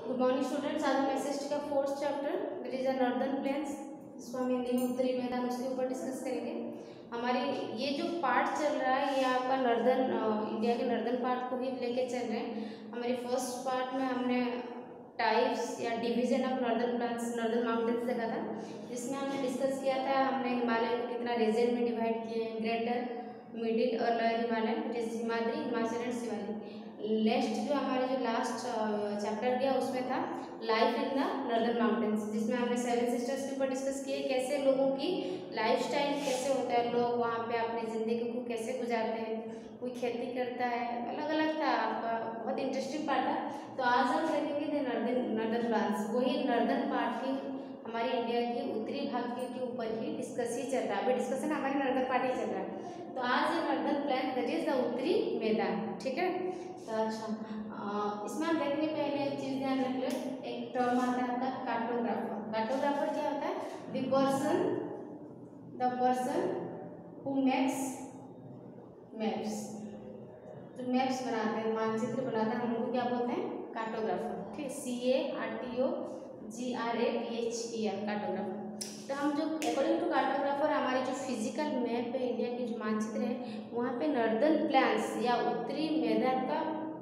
Good morning students. आज हम SST का 4th chapter that is a northern plains, इसको हम हिंदी में उत्तरी मैदान, उसके ऊपर डिस्कस करेंगे। हमारी ये जो पार्ट चल रहा है ये आपका नॉर्दर्न इंडिया के नॉर्दर्न पार्ट को ही लेके चल रहे हैं। हमारी फर्स्ट पार्ट में हमने टाइप्स या division of northern plains, northern mountains देखा था, जिसमें हमने डिस्कस किया था हमने हिमालय को कितना रीजन में डिवाइड किए हैं, ग्रेटर, मिडिल और lower Himalaya, it is Himadri, Himachal and Shivalik. Next जो हमारे जो लास्ट चैप्टर गया उसमें था life in the northern mountains, जिसमें हमने 7 सिस्टर्स के ऊपर डिस्कस किए, कैसे लोगों की लाइफस्टाइल कैसे होता है, लोग वहाँ पे अपनी ज़िंदगी को कैसे गुजारते हैं, कोई खेती करता है, अलग अलग था आपका, बहुत इंटरेस्टिंग पार्ट था। तो आज हम देखेंगे नॉर्दर्न प्लेन्स, वही नॉर्दर्न पार्ट की हमारी इंडिया के उत्तरी भाग के ऊपर ही डिस्कस ही चल रहा है। अभी डिस्कशन हमारी नॉर्दर्न पार्ट ही चल रहा है। तो आज ये northern plain that is the उत्तरी मैदान, ठीक है। तो अच्छा, इसमें हम देखेंगे पहले एक चीज़ ध्यान रख लो, एक टर्म आता है आपका कार्टोग्राफर। कार्टोग्राफर क्या होता है? The person who makes maps, जो मैप्स बनाते हैं, मानचित्र बनाते हैं, हम उनको क्या बोलते हैं? कार्टोग्राफर, ठीक है। CARTOGRAPHER, cartographer. तो हम जो अकॉर्डिंग टू कार्टोग्राफर हमारी जो फिजिकल मैप है, इंडिया की जो मानचित्र है, वहाँ पे नॉर्दर्न प्लेन्स या उत्तरी मैदान का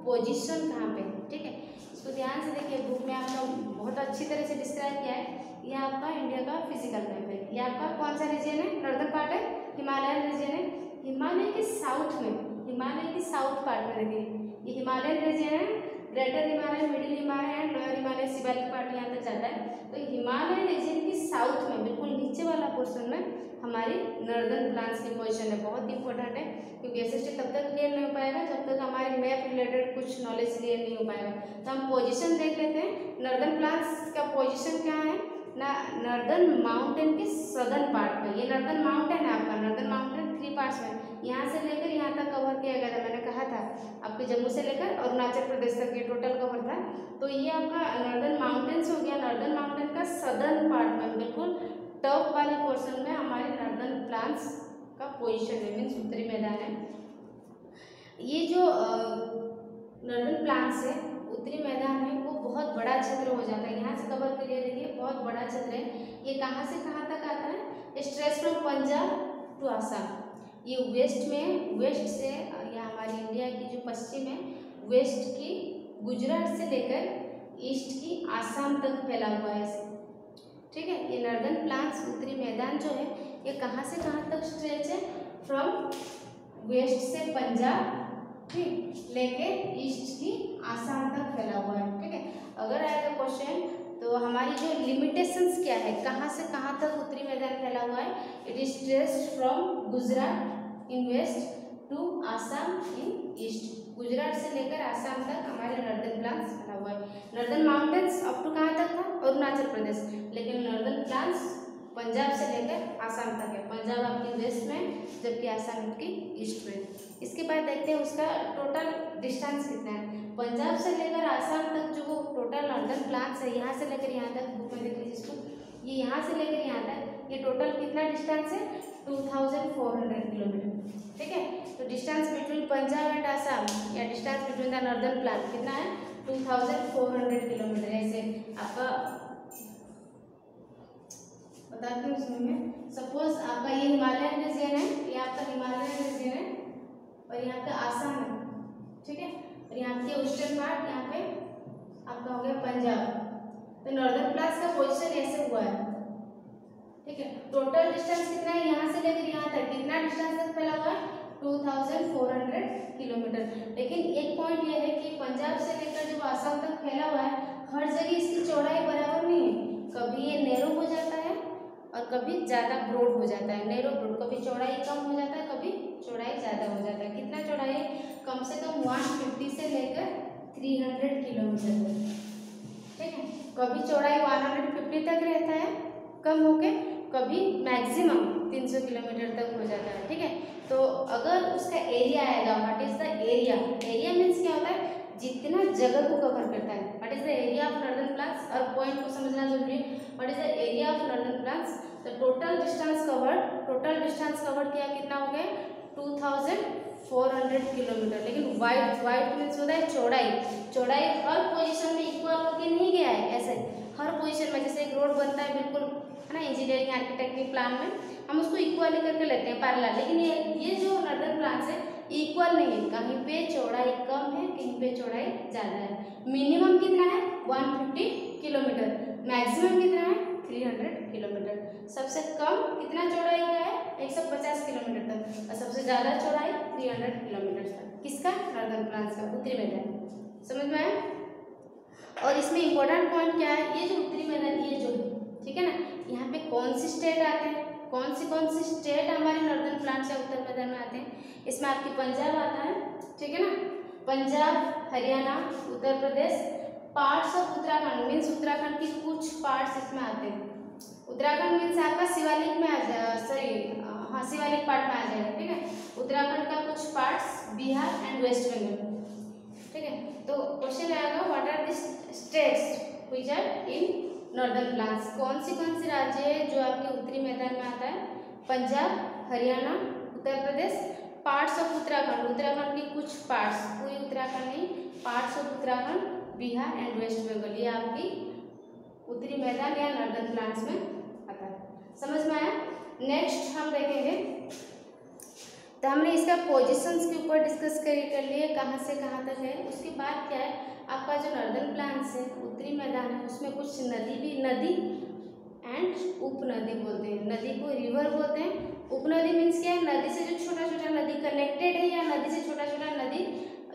पोजीशन कहाँ पे है, ठीक है। इसको ध्यान से देखिए, बुक में आपका बहुत अच्छी तरह से डिस्क्राइब किया है। ये आपका इंडिया का फिजिकल मैप है। ये आपका कौन सा रीजन है? नॉर्दर्न पार्ट है, हिमालयन रीजन है। हिमालय के साउथ में, हिमालय की साउथ पार्ट में देखिए, ये हिमालयन रीजन है, greater Himalaya, middle Himalaya and lower Himalaya, Shivalik part यहाँ तक जाता है। तो हिमालय रीजन की साउथ में बिल्कुल नीचे वाला पोर्शन में हमारी नॉर्दर्न प्लेन्स की पोजीशन है। बहुत इंपॉर्टेंट है, क्योंकि एसएसटी तब तक क्लियर नहीं हो पाएगा जब तक हमारे मैप रिलेटेड कुछ नॉलेज क्लियर नहीं हो पाएगा। तो हम पोजीशन देख लेते हैं। नॉर्दर्न प्लेन्स का पोजीशन क्या है ना? नॉर्दर्न माउंटेन के सदर्न पार्ट पे, ये नॉर्दर्न माउंटेन है आपका। नॉर्दर्न माउंटेन 3 पार्ट्स में, यहाँ से लेकर यहाँ तक कवर किया गया था। मैंने कहा था आपके जम्मू से लेकर अरुणाचल प्रदेश तक ये टोटल कवर था। तो ये आपका नॉर्दर्न माउंटेन्स हो गया। नॉर्दर्न माउंटेन का सदर्न पार्ट में बिल्कुल टॉप वाले पोर्शन में हमारे नॉर्दर्न प्लेन्स का पोजीशन है, मीन्स उत्तरी मैदान है। ये जो नॉर्दर्न प्लेन्स है, उत्तरी मैदान है, वो बहुत बड़ा क्षेत्र हो जाता है। यहाँ से कवर करिए, देखिए बहुत बड़ा क्षेत्र है। ये कहाँ से कहाँ तक आता है? Stretch from Punjab to Assam. ये वेस्ट में, वेस्ट से या हमारी इंडिया की जो पश्चिम है, वेस्ट की गुजरात से लेकर ईस्ट की आसाम तक फैला हुआ है, ठीक है। ये नॉर्दर्न प्लेन्स उत्तरी मैदान जो है, ये कहाँ से कहाँ तक स्ट्रेच है? फ्रॉम वेस्ट से पंजाब, ठीक, लेके ईस्ट की आसाम तक फैला हुआ है, ठीक है। अगर आएगा क्वेश्चन तो हमारी जो लिमिटेशंस क्या है, कहाँ से कहाँ तक उत्तरी मैदान फैला हुआ है? It is stretched from Gujarat in west to Assam in east. Gujarat से लेकर आसाम तक हमारे नॉर्दर्न प्लेन्स फैला हुआ है। नॉर्दर्न माउंटेन्स अप टू कहाँ तक था? अरुणाचल प्रदेश, लेकिन नॉर्दर्न प्लेन्स पंजाब से लेकर आसाम तक है। पंजाब आपकी वेस्ट में, जबकि आसाम आपकी ईस्ट में। इसके बाद देखते हैं उसका टोटल डिस्टेंस कितना है। पंजाब से लेकर आसाम तक जो टोटल नॉर्दर्न प्लेन्स है, यहाँ से लेकर यहाँ तक, बुक में देख लीजिए इसको, ये यहाँ से लेकर यहाँ तक, ये टोटल कितना डिस्टेंस है? 2400 किलोमीटर, ठीक है। तो distance between Punjab and Assam या distance between the northern plain कितना है? 2400 किलोमीटर। ऐसे आपका बताती हूँ उसमें मैं। सपोज आपका ये हिमालयन रीजन है, ये आपका हिमालयन रीजन है, और यहाँ पे आसाम है, ठीक है। और यहाँ पे ईस्टर्न पार्ट, यहाँ पे आपका हो गया पंजाब। तो नॉर्दर्न प्लेन्स का पोजीशन ऐसे हुआ है, ठीक है। टोटल डिस्टेंस कितना है? यहाँ से लेकर यहाँ तक कितना डिस्टेंस तक फैला हुआ है? 2400 किलोमीटर। लेकिन एक पॉइंट ये है कि पंजाब से लेकर जो आसाम तक फैला हुआ है, हर जगह इसकी चौड़ाई बराबर नहीं है। कभी ये नैरो हो जाता है और कभी ज़्यादा ब्रॉड हो जाता है, नैरो ब्रॉड। कभी चौड़ाई कम हो जाता है, कभी चौड़ाई ज़्यादा हो जाता है। कितना चौड़ाई है? कम से कम 150 से लेकर 300 किलोमीटर तक, ठीक है। कभी चौड़ाई 150 तक रहता है कम होके, कभी मैक्सिमम 300 किलोमीटर तक हो जाता है, ठीक है। तो अगर उसका एरिया आएगा, what is the area? Area means क्या होता है? जितना जगह को कवर करता है। What is the area of northern plains? और पॉइंट को समझना जरूरी है। What is the area of northern plains? The total distance covered, total distance cover किया कितना हो गया? 2400 किलोमीटर। लेकिन वाइड मीन्स होता है चौड़ाई। चौड़ाई हर पोजीशन में इक्वल होके नहीं गया बनता है बिल्कुल, है ना, इंजीनियरिंग आर्किटेक्चर प्लान में हम उसको इक्वली करके लेते हैं पैरेलल, लेकिन ये जो नॉर्दर्न प्लान्स है इक्वल नहीं है, कहीं पे चौड़ाई कम है, कहीं पे चौड़ाई ज़्यादा है। मिनिमम कितना है 150 किलोमीटर, मैक्सिमम कितना है 300 किलोमीटर। सबसे कम कितना चौड़ाई का है 150 किलोमीटर तक, और सबसे ज़्यादा चौड़ाई 300 किलोमीटर तक। किसका? नॉर्दर्न प्लान्स का, उत्तरी मैदान। समझ में आया? और इसमें इम्पोर्टेंट पॉइंट क्या है, ये जो उत्तरी मैदान ये जो, ठीक है ना, यहाँ पे कौन सी स्टेट आते हैं, कौन सी स्टेट हमारे नॉर्दर्न प्लान्स या उत्तर मैदान में आते हैं? इसमें आपकी पंजाब आता है, ठीक है ना, Punjab, Haryana, Uttar Pradesh, parts of Uttarakhand, means Uttarakhand की कुछ पार्ट्स इसमें आते हैं। उत्तराखंड मीन्स आपका शिवालिक में आ जाए, सॉरी हाँ शिवालिक पार्ट में आ जाएगा, ठीक है। उत्तराखंड का कुछ parts, Bihar and West Bengal, ठीक है। तो क्वेश्चन आएगा what are this states which are in northern plains, कौन सी राज्य है जो आपके उत्तरी मैदान में आता है? पंजाब, हरियाणा, उत्तर प्रदेश, पार्ट्स ऑफ उत्तराखंड, उत्तराखंड की कुछ पार्ट्स, पूरी उत्तराखंड नहीं, parts of Uttarakhand, Bihar and West Bengal, ये आपकी उत्तरी मैदान या नॉर्दर्न प्लान्स में आता है। समझ में आया? नेक्स्ट हम देखेंगे, तो हमने इसका पोजीशंस के ऊपर डिस्कस कर लिए, कहाँ से कहाँ तक है। उसके बाद क्या है, आपका जो नॉर्दर्न प्लान्स है, उत्तरी मैदान है, उसमें कुछ नदी एंड उपनदी बोलते हैं। नदी को रिवर बोलते हैं, उपनदी मीन्स क्या है, नदी से जो छोटा छोटा नदी कनेक्टेड है, या नदी से छोटा छोटा नदी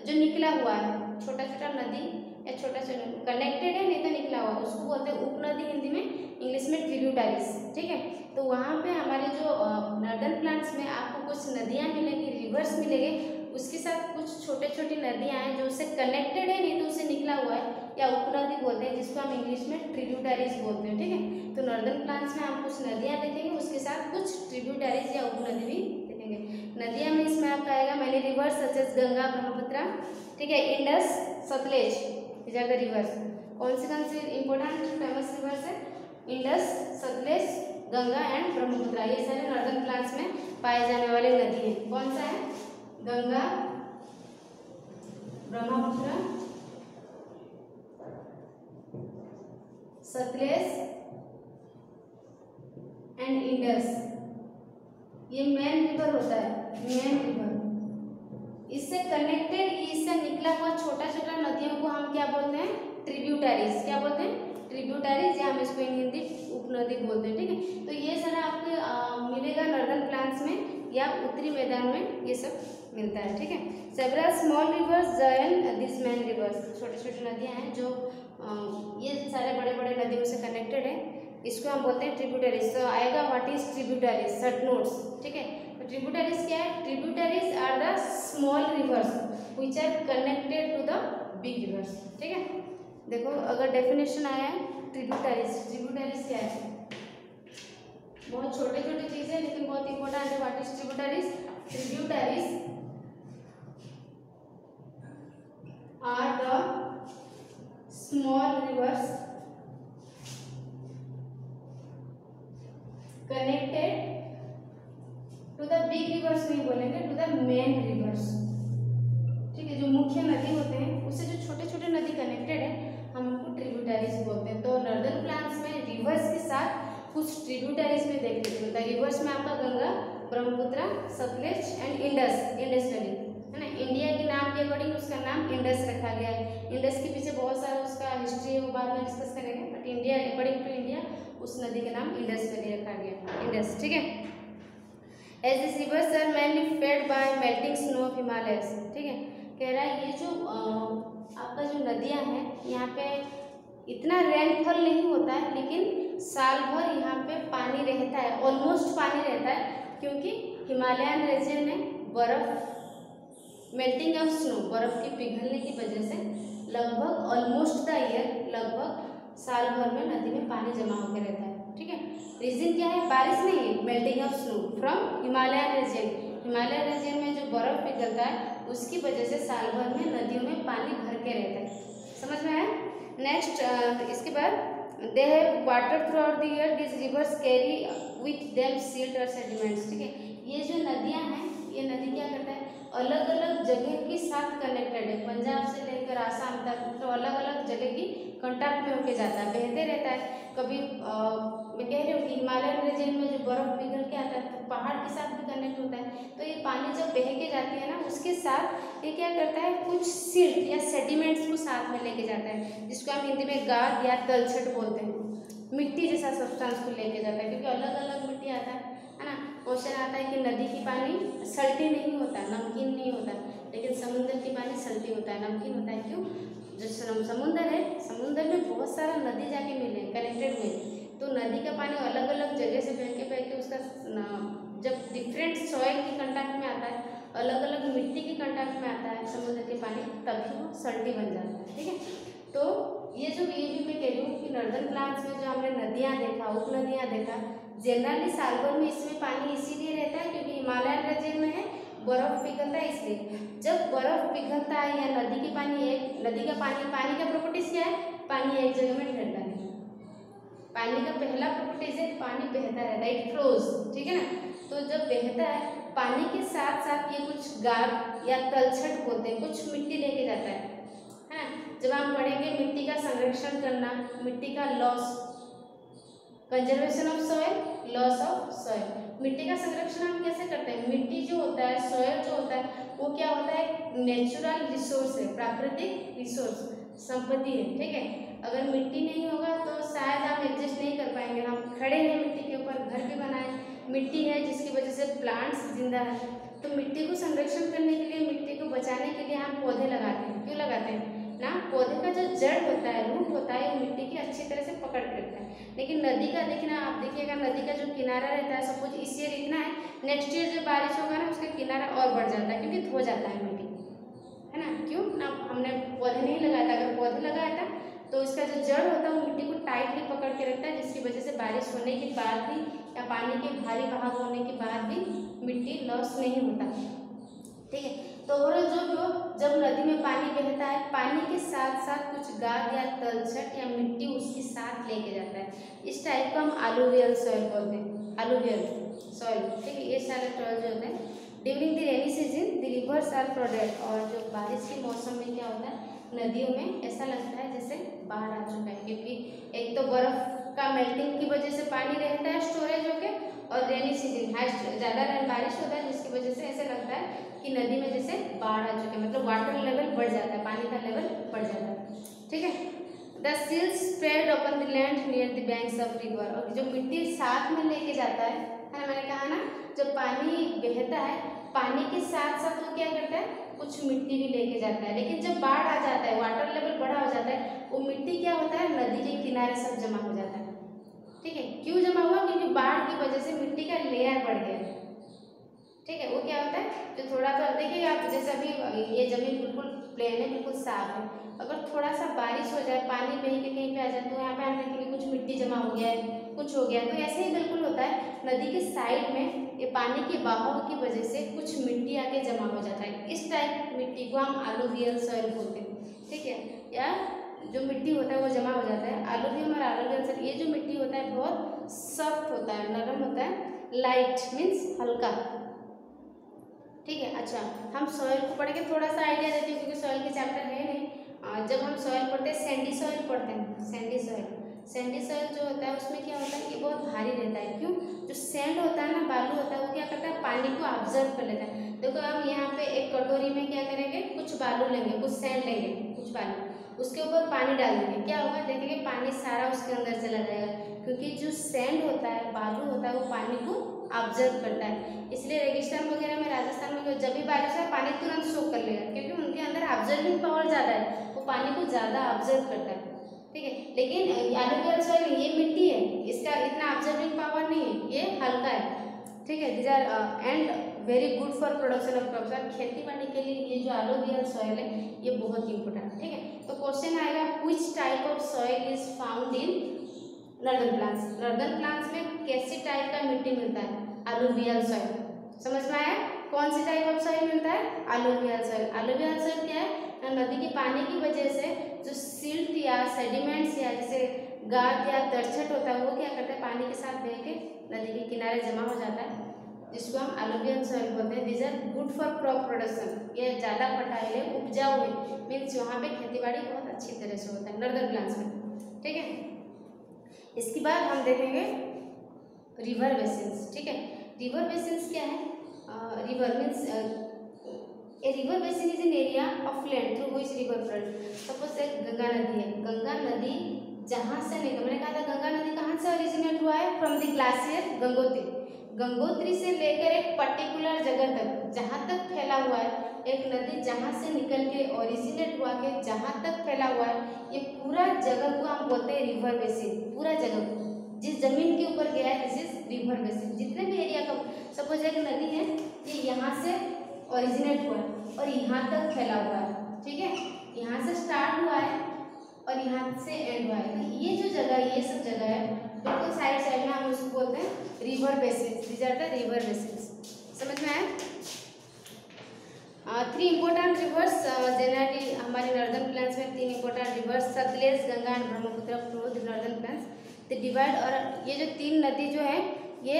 जो निकला हुआ है, छोटा छोटा नदी या छोटा छोटा कनेक्टेड है नहीं तो निकला हुआ, उसको बोलते हैं उपनदी, हिंदी में, इंग्लिश में ट्रिब्यूटरीज, ठीक है। तो वहाँ पे हमारे जो नॉर्दर्न प्लान्स में आपको कुछ नदियाँ मिलेंगी, रिवर्स मिलेंगे, उसके साथ कुछ छोटे छोटी नदियाँ हैं जो उससे कनेक्टेड है नहीं तो उससे निकला हुआ है, या उपनदी बोलते हैं, जिसको हम इंग्लिश में ट्रिब्यूटरीज बोलते हैं, ठीक है। तो नॉर्दर्न प्लान्स में हम कुछ नदियाँ देखेंगे, उसके साथ कुछ ट्रिब्यूटरीज या उपनदी भी देखेंगे। नदियाँ में इसमें आपका आएगा many rivers such as Ganga, Brahmaputra, ठीक है, Indus, Sutlej, these are the rivers। कौन सी इंपोर्टेंट फेमस रिवर्स है? इंडस, सतलेज, गंगा एंड ब्रह्मपुत्र, ये सारे नॉर्दर्न प्लान्स में पाए जाने वाले नदी हैं। कौन सा है? गंगा, ब्रह्मपुत्र, सतलेज एंड इंडस। ये मेन रिवर होता है, मेन रिवर। इससे कनेक्टेड, इससे निकला हुआ छोटा छोटा नदियों को हम क्या बोलते हैं? ट्रिब्यूटरीज। क्या बोलते हैं? ट्रिब्यूटरीज, या हम इसको इन हिंदी उपनदी बोलते हैं, ठीक है। तो ये सारा आपको मिलेगा नॉर्दर्न प्लान्स में या उत्तरी मैदान में, ये सब मिलता है, ठीक है। Several small reverse join this main rivers, छोटे छोटे नदियाँ हैं जो ये सारे बड़े बड़े नदियों से कनेक्टेड है, इसको हम बोलते हैं ट्रिब्यूटरीज। तो आएगा what is tributaries, short notes, ठीक है। तो ट्रिब्यूटरीज क्या है? Tributaries are the small rivers which are connected to the big rivers, ठीक है। देखो अगर डेफिनेशन आया है ट्रिब्यूटरीज क्या है? बहुत छोटे छोटे चीजें लेकिन बहुत इंपॉर्टेंट है। What is tributaries? Tributaries are the small rivers connected to the big rivers, नहीं बोलेंगे, टू द मेन रिवर्स, ठीक है। जो मुख्य नदी होते हैं उससे जो छोटे छोटे नदी कनेक्टेड है हम उनको ट्रिब्यूटरीज बोलते हैं। तो नॉर्दर्न प्लान्स में रिवर्स के साथ कुछ ट्रिब्यूटरीज में देख लेते हैं। रिवर्स में आपका गंगा, ब्रह्मपुत्र, सतलेज एंड इंडस नदी, है ना। इंडिया के नाम के अकॉर्डिंग उसका नाम इंडस रखा गया है। इंडस के पीछे बहुत सारा उसका हिस्ट्री है, वो बाद में डिस्कस करेंगे, but India according to India उस नदी का नाम इंडस वैली रखा गया, इंडस, ठीक है। As this rivers are mainly fed by melting snow of Himalayas, ठीक है। कह रहा है ये जो आपका जो नदियाँ हैं यहाँ पे इतना रेनफॉल नहीं होता है, लेकिन साल भर यहाँ पे पानी रहता है, ऑलमोस्ट पानी रहता है, क्योंकि हिमालयन रीजन में बर्फ, मेल्टिंग ऑफ स्नो, बर्फ के पिघलने की वजह से लगभग ऑलमोस्ट द ईयर, लगभग साल भर में नदी में पानी जमा होकर रहता है, ठीक है। रीजन क्या है? बारिश नहीं है, melting of snow from Himalayan region. Himalaya region में जो बर्फ पिघलता है उसकी वजह से साल भर में नदियों में पानी भर के रहता है। समझ में आया? नेक्स्ट इसके बाद they have water through out the year, this reverse carry with them silt और सेडिमेंट्स, ठीक है। ये जो नदियाँ हैं, ये नदी क्या करता है? अलग अलग जगह के साथ कनेक्टेड है, पंजाब से लेकर आसाम तक, तो अलग अलग जगह की कांटेक्ट में होके जाता है, बहते रहता है। कभी मैं कह रही हूँ कि हिमालयन रीजन में जो बर्फ पिघल के आता है तो पहाड़ के साथ भी कनेक्ट होता है। तो ये पानी जब बह के जाती है ना, उसके साथ ये क्या करता है, कुछ सिल्ट या सेडिमेंट्स को साथ में लेके जाता है, जिसको हम हिंदी में गाद या तलछट बोलते हैं। मिट्टी जैसा सब्सटेंस को लेके जाता है, क्योंकि अलग अलग मिट्टी आता है ना। क्वेश्चन आता है कि नदी की पानी सल्टी नहीं होता, नमकीन नहीं होता, लेकिन समुद्र की पानी सल्टी होता है, नमकीन होता है। क्यों? जो समुद्र है, समुद्र में बहुत सारा नदी जाके मिले, कनेक्टेड हुए, तो नदी का पानी अलग अलग जगह से बह के उसका जब डिफरेंट सॉइल के कंटेक्ट में आता है, अलग अलग मिट्टी के कंटेक्ट में आता है समुद्र के पानी, तभी वो सल्टी बन जाता है। ठीक है, तो ये भी मैं कह रही हूँ कि नॉर्दर्न प्लांट्स में जो हमने नदियाँ देखा, उपनदियाँ देखा, जनरली साल भर में इसमें पानी इसीलिए रहता है क्योंकि हिमालयन रीजन में है, बर्फ पिघलता है इसलिए। जब बर्फ पिघलता है या नदी का पानी का प्रॉपर्टीज क्या है, पानी एक जगह में ठहरता है। पानी का पहला प्रॉपर्टीज है, पानी बहता रहता है, इट फ्लोज, ठीक है ना। तो जब बहता है, पानी के साथ साथ ये कुछ गाद या तलछट बोलते हैं, कुछ मिट्टी लेके जाता है ना। जब हम पढ़ेंगे मिट्टी का संरक्षण करना, मिट्टी का loss, conservation of soil, loss of soil. मिट्टी का संरक्षण हम कैसे करते हैं? मिट्टी जो होता है, सॉइल जो होता है, वो क्या होता है, नेचुरल रिसोर्स है, प्राकृतिक रिसोर्स, संपत्ति है। ठीक है, अगर मिट्टी नहीं होगा तो शायद हम एडजस्ट नहीं कर पाएंगे। हम खड़े हैं मिट्टी के ऊपर, घर भी बनाए, मिट्टी है जिसकी वजह से प्लांट्स जिंदा है। तो मिट्टी को संरक्षण करने के लिए, मिट्टी को बचाने के लिए हम पौधे लगाते हैं। क्यों लगाते हैं ना? पौधे का जो जड़ होता है, रूट होता है, वो मिट्टी की अच्छी तरह से पकड़ के रखता है। लेकिन नदी का देखना, आप देखिएगा नदी का जो किनारा रहता है, सपोज इस ईयर इतना है, नेक्स्ट ईयर जब बारिश होगा ना, उसका किनारा और बढ़ जाता है क्योंकि धो जाता है मिट्टी, है ना। क्यों ना? हमने पौधे नहीं लगाया था, अगर पौधे लगाया था तो इसका जो जड़ होता है वो मिट्टी को टाइटली पकड़ के रखता है, जिसकी वजह से बारिश होने के बाद भी या पानी के भारी बहाव होने के बाद भी मिट्टी लॉस नहीं होता। ठीक है, तो ओवरऑल जब नदी में पानी बहता है, पानी के साथ साथ कुछ गाद या तलछट या मिट्टी उसके साथ लेके जाता है। इस टाइप को हम अलूवियल सॉइल बोलते हैं, अलूवियल सॉइल। ठीक है, ये सारे सॉइल जो होते हैं during the rainy season the rivers are flooded. और जो बारिश के मौसम में क्या होता है, नदियों में ऐसा लगता है जैसे बाढ़ आ चुका है, क्योंकि एक तो बर्फ का मेल्टिंग की वजह से पानी रहता है स्टोरेज होके, और रेनी सीजन ज़्यादा बारिश होता है, जिसकी वजह से ऐसे लगता है कि नदी में जैसे बाढ़ आ चुके, मतलब वाटर लेवल बढ़ जाता है, पानी का लेवल बढ़ जाता है। ठीक है, the silts spread upon the land near the banks of river. और जो मिट्टी साथ में लेके जाता है ना, मैंने कहा ना, जब पानी बहता है, पानी के साथ साथ वो क्या करता है, कुछ मिट्टी भी लेके जाता है। लेकिन जब बाढ़ आ जाता है, वाटर लेवल बढ़ा हो जाता है, वो मिट्टी क्या होता है, नदी के किनारे सब जमा हो जाता है। ठीक है, क्यों जमा हुआ? क्योंकि बाढ़ की वजह से मिट्टी का लेयर बढ़ गया। ठीक है, वो क्या होता है, जो थोड़ा तो देखिए आप, जैसे अभी ये जमीन बिल्कुल प्लेन है, बिल्कुल साफ है, अगर थोड़ा सा बारिश हो जाए, पानी बह के कहीं पे आ जाए, तो यहाँ पे हम देखेंगे कुछ मिट्टी जमा हो गया है, कुछ हो गया। तो ऐसे ही बिल्कुल होता है, नदी के साइड में ये पानी के बहाव की वजह से कुछ मिट्टी आके जमा हो जाता है। इस टाइप मिट्टी को हम अलूवियल सॉइल बोलते हैं। ठीक है, या जो मिट्टी होता है वो जमा हो जाता है। अलूवियम और अलूवियल सॉइल, ये जो मिट्टी होता है बहुत सॉफ्ट होता है, नरम होता है, लाइट मीन्स हल्का। ठीक है, अच्छा, हम सॉइल को पढ़ के थोड़ा सा आइडिया देते हैं, क्योंकि सॉइल के चैप्टर है नहीं। जब हम सॉइल पढ़ते हैं, सैंडी सॉइल पढ़ते हैं, सैंडी सॉइल। सैंडी सॉइल जो होता है उसमें क्या होता है, ये बहुत भारी रहता है। क्यों? जो सैंड होता है ना, बालू होता है, वो क्या करता है, पानी को ऑब्जर्व कर लेता है। देखो हम यहाँ पे एक कटोरी में क्या करेंगे, कुछ बालू लेंगे, कुछ सैंड लेंगे, कुछ बालू, उसके ऊपर पानी डाल देंगे, क्या होगा, देखेंगे पानी सारा उसके अंदर चला जाएगा, क्योंकि जो सैंड होता है, बालू होता है, वो पानी को ऑब्जर्व करता है। इसलिए रेगिस्तान वगैरह में, राजस्थान में जब भी बारिश है, पानी तुरंत सोख कर लेगा, क्योंकि उनके अंदर ऑब्जर्विंग पावर ज़्यादा है, वो पानी को ज़्यादा ऑब्जर्व करता है। ठीक है, लेकिन अलूवियल सॉइल, ये मिट्टी है, इसका इतना ऑब्जर्विंग पावर नहीं है, ये हल्का है। ठीक है, these are and very good for production of crops. और खेती बाड़ी के लिए ये जो अलूवियल सॉइल है, ये बहुत इंपॉर्टेंट। ठीक है, तो क्वेश्चन आएगा, which type of soil is found in northern plants. Northern plants में कैसी टाइप का मिट्टी मिलता है? Alluvial soil. समझ में आया? कौन सी टाइप ऑफ सॉइल मिलता है? Alluvial soil. अलूवियल सॉइल क्या है, नदी के पानी की वजह से जो सिल्ट या सेडिमेंट्स या जैसे गाद या दरछट होता है, वो क्या करता है, पानी के साथ बह के नदी के किनारे जमा हो जाता है, जिसको हम एलुवियल सॉइल बोलते हैं। These are good for crop production, ये ज़्यादा फर्टाइल है, उपजाऊ है, मीन्स वहाँ पे खेतीबाड़ी बहुत अच्छी तरह से होता है नॉर्दर्न प्लान्स में, ठीक है। इसके बाद हम देखेंगे रिवर बेसिन्स, ठीक है। रिवर बेसिन्स क्या है? River means a river basin is an area of land through which river flood. Suppose एक गंगा नदी है, गंगा नदी जहाँ से निकल, मैंने कहा था गंगा नदी कहाँ से ओरिजिनेट हुआ है? From the glacier Gangotri. Gangotri से लेकर एक पर्टिकुलर जगह तक जहाँ तक फैला हुआ है, एक नदी जहाँ से निकल के ओरिजिनेट हुआ के जहाँ तक फैला हुआ है, ये पूरा जगह को हम बोलते हैं रिवर बेसिन। पूरा जगह जिस जमीन के ऊपर गया है दिस इज रिवर बेसिन। जितने भी एरिया का, सपोज एक नदी है, ये यहाँ से ओरिजिनेट हुआ है और यहाँ तक फैला हुआ है, ठीक है। यहाँ से स्टार्ट हुआ है और यहाँ से एंड हुआ है, तो ये जो जगह, ये सब जगह है बिल्कुल साइड साइड में, हम उसको बोलते हैं river basin. These are the river basin. समझ में आया? 3 इम्पोर्टेंट रिवर्स जनरली हमारे नॉर्दर्न प्लेन्स में 3 important rivers Sutlej, Ganga and Brahmaputra flow the northern plains. The divide, और ये जो 3 नदी जो है ये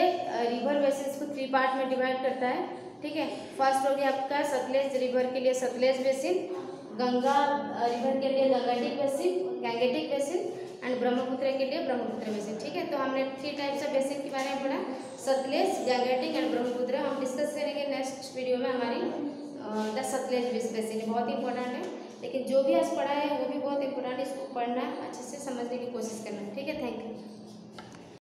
रिवर बेसिन को 3 पार्ट में डिवाइड करता है, ठीक है। फर्स्ट हो गया आपका सतलेज रिवर के लिए सतलेज बेसिन, गंगा रिवर के लिए Gangetic basin, Gangetic basin and Brahmaputra के लिए ब्रह्मपुत्र बेसिन, ठीक है। तो हमने 3 टाइप्स ऑफ बेसिन के बारे में पढ़ा, सतलेज, गंगेटिक एंड ब्रह्मपुत्र। हम डिस्कस करेंगे नेक्स्ट वीडियो में हमारी द सतलेज बेसिन, बहुत ही इंपॉर्टेंट है, लेकिन जो भी आज पढ़ा है वो भी बहुत इंपॉर्टेंट है, इसको पढ़ना अच्छे से समझने की कोशिश करना, ठीक है। Thank you.